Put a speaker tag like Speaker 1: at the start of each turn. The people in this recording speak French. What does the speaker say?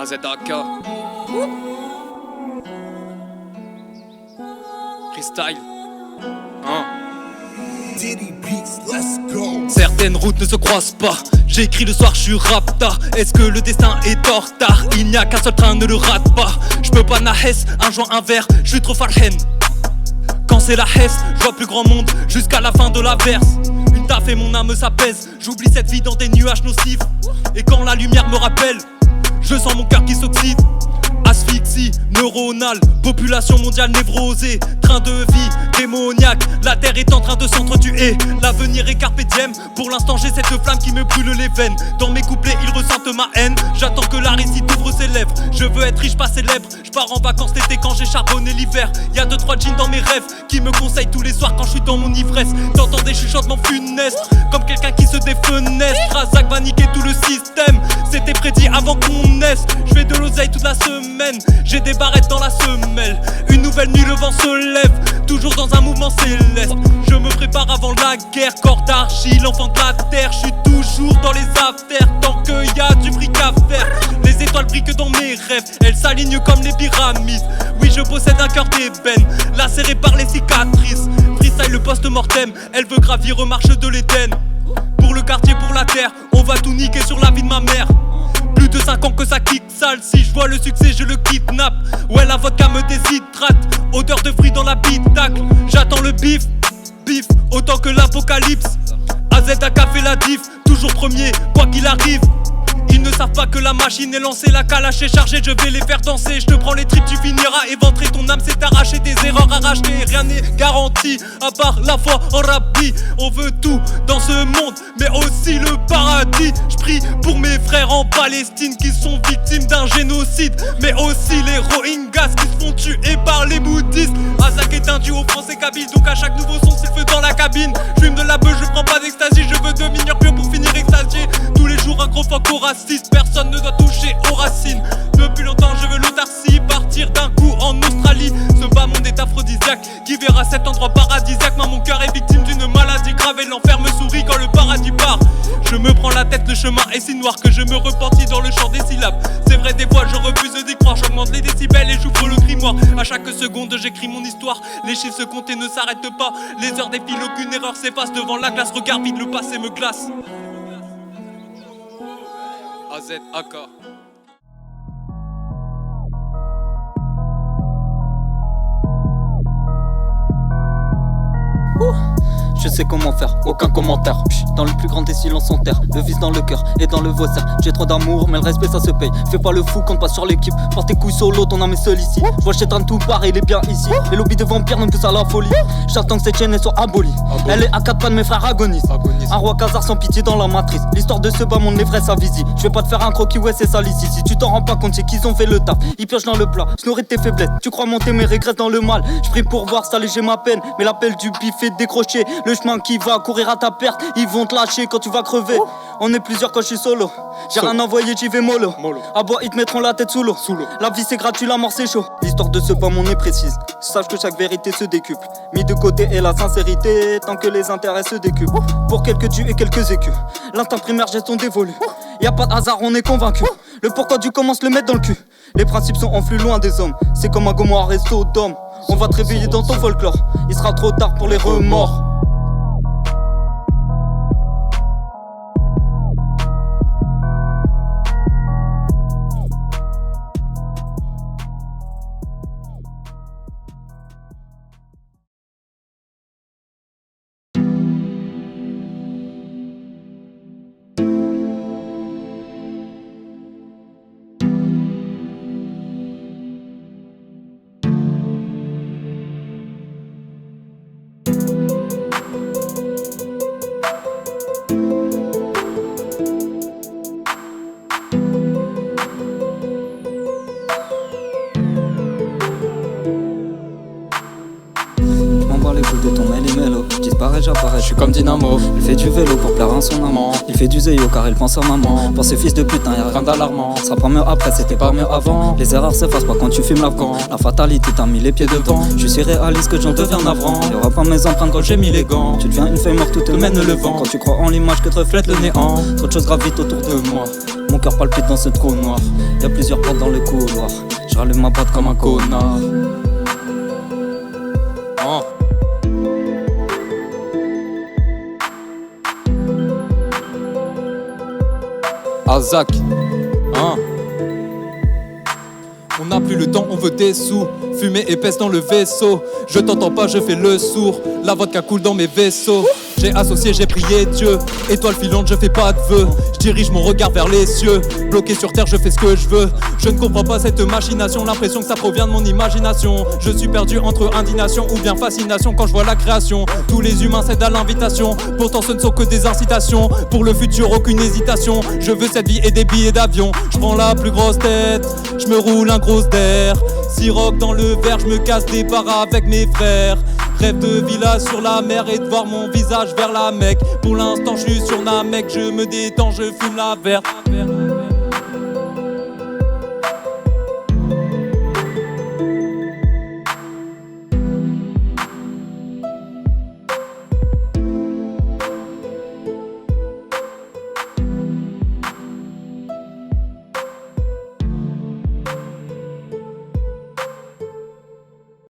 Speaker 1: AZAK Freestyle hein. Certaines routes ne se croisent pas. J'écris le soir, je suis rapta. Est-ce que le destin est en retard? Il n'y a qu'un seul train, ne le rate pas. Je peux pas nahes, un joint, un verre, je suis trop farhen. Quand c'est la hesse, je vois plus grand monde jusqu'à la fin de la verse. Une taf et mon âme s'apaise. J'oublie cette vie dans des nuages nocifs. Et quand la lumière me rappelle, je sens mon cœur qui s'oxyde. Asphyxie neuronale, population mondiale névrosée, train de vie démoniaque, la terre est en train de s'entretuer. L'avenir est carpe diem, pour l'instant j'ai cette flamme qui me brûle les veines. Dans mes couplets ils ressentent ma haine, j'attends que la récite ouvre ses lèvres. Je veux être riche, pas célèbre, je pars en vacances l'été quand j'ai charbonné l'hiver. Y'a 2-3 jeans dans mes rêves, qui me conseillent tous les soirs quand je suis dans mon ivresse. T'entends des chuchotements funestes, comme quelqu'un qui se défenestre. Razak va niquer tout le système, c'était prédit avant qu'on naisse. Je fais de l'oseille toute la semaine, j'ai des barrettes dans la semelle. Une nouvelle nuit, le vent se lève, toujours dans un mouvement céleste. Je me prépare avant la guerre, corps d'argile, l'enfant de la terre. Je suis toujours dans les affaires, tant qu'il y a du fric à faire. Les étoiles brillent dans mes rêves, elles s'alignent comme les pyramides. Oui, je possède un cœur d'ébène, lacéré par les cicatrices. Freestyle le post-mortem, elle veut gravir marche de l'Éden. Pour le quartier, pour la terre, on va tout niquer sur la vie de ma mère. Plus de 5 ans que ça kick sale, si je vois le succès je le kidnappe. Ouais la vodka me déshydrate, odeur de fruits dans l'habitacle. J'attends le bif, bif, autant que l'apocalypse. AZAK fait la diff, toujours premier, quoi qu'il arrive. Ils ne savent pas que la machine est lancée, la calache est chargée, je vais les faire danser. Je te prends les tripes, tu finiras éventré, ton âme s'est arrachée, des erreurs à racheter. Rien n'est garanti, à part la foi en Rabbi. On veut tout dans ce monde, mais aussi le paradis. Je prie pour mes frères en Palestine qui sont victimes d'un génocide, mais aussi les Rohingyas qui se font tuer par les bouddhistes. AZAK est un duo français-kabyle, donc à chaque nouveau son c'est le feu dans la cabine. Je fume de la beuh, je prends pas d'ecstasy, je veux devenir pur pour finir extasié. Tous les jours un gros fuck au raciste, personne ne doit toucher aux racines. Depuis longtemps je veux l'autarcie, partir d'un coup en Australie. Ce bas monde est aphrodisiaque, qui verra cet endroit paradisiaque. Moi mon cœur est victime d'une maladie grave et l'enfer me sourit quand le paradis part. Je me prends la tête, le chemin est si noir que je me repentis dans le chant des syllabes. C'est vrai des fois je refuse d'y croire, j'augmente les décibels et j'ouvre le grimoire. À chaque seconde j'écris mon histoire, les chiffres se comptent et ne s'arrêtent pas. Les heures défilent, aucune erreur s'efface devant la glace. Regarde vite, le passé me glace. AZAK.
Speaker 2: Je sais comment faire, aucun commentaire. Dans le plus grand des silences en terre, le vice dans le cœur et dans le voisin. J'ai trop d'amour, mais le respect ça se paye. Fais pas le fou, compte pas sur l'équipe. Porte tes couilles solo, ton âme est seule ici. Je vois Chétan tout part, il est bien ici. Les lobbies de vampires nous poussent à la folie. J'attends que cette chaîne soit abolie. Elle est à 4 pas de mes frères agonisent. Un roi Khazar sans pitié dans la matrice. L'histoire de ce bas monde, les vrais ça visite. Je vais pas te faire un croquis, ouais c'est sale ici. Si tu t'en rends pas compte, c'est qu'ils ont fait le taf. Ils piochent dans le plat, je nourris tes faiblesses. Tu crois monter mes regrets dans le mal. Je prie pour voir s'alléger ma peine, mais l'appel du bif est décroché. Le chemin qui va courir à ta perte, ils vont te lâcher quand tu vas crever. On est plusieurs quand je suis solo. J'ai rien envoyé, j'y vais mollo. À bois, ils te mettront la tête sous l'eau. La vie c'est gratuit, la mort c'est chaud. L'histoire de ce bas monde est précise. Sache que chaque vérité se décuple. Mis de côté est la sincérité, tant que les intérêts se décuplent. Pour quelques tues et quelques écus, l'instinct primaire gestion dévolue. Y'a pas de hasard, on est convaincu. Le pourquoi du comment se le mettre dans le cul. Les principes sont en flux loin des hommes. C'est comme un Gomorrah resto d'hommes. On va te réveiller dans ton folklore. Il sera trop tard pour les remords. De ton mail et mélo, disparaît, j'apparais, je suis comme Dynamo. Il fait du vélo pour plaire à son amant. Il fait du zéyo car il pense à maman. Pour ce fils de putain y'a rien d'alarmant. Ça sera pas mieux après, c'était pas mieux avant. Les erreurs s'effacent pas quand tu fumes l'afghan. La fatalité t'a mis les pieds dedans. Je suis si réaliste que j'en deviens navrant. Y'aura pas mes empreintes quand j'ai mis les gants. Tu deviens une feuille morte, tout te mène le vent. Quand tu crois en l'image que te reflète le néant. Trop de choses gravitent autour de moi. Mon cœur palpite dans ce trou noir. Y'a plusieurs portes dans le couloir. Je rallume ma boîte comme un connard.
Speaker 1: Azak, On n'a plus le temps, on veut des sous. Fumée épaisse dans le vaisseau. Je t'entends pas, je fais le sourd. La vodka coule dans mes vaisseaux. J'ai associé, j'ai prié Dieu. Étoile filante, je fais pas de vœux. Je dirige mon regard vers les cieux. Bloqué sur terre, je fais ce que je veux. Je ne comprends pas cette machination. L'impression que ça provient de mon imagination. Je suis perdu entre indignation ou bien fascination quand je vois la création. Tous les humains cèdent à l'invitation. Pourtant ce ne sont que des incitations. Pour le futur, aucune hésitation. Je veux cette vie et des billets d'avion. Je prends la plus grosse tête. Je me roule un gros d'air. Siroc dans le verre, je me casse des barres avec mes frères. Rêve de villa sur la mer et de voir mon visage vers la Mecque. Pour l'instant je suis sur Namek, je me détends, je fume la verre.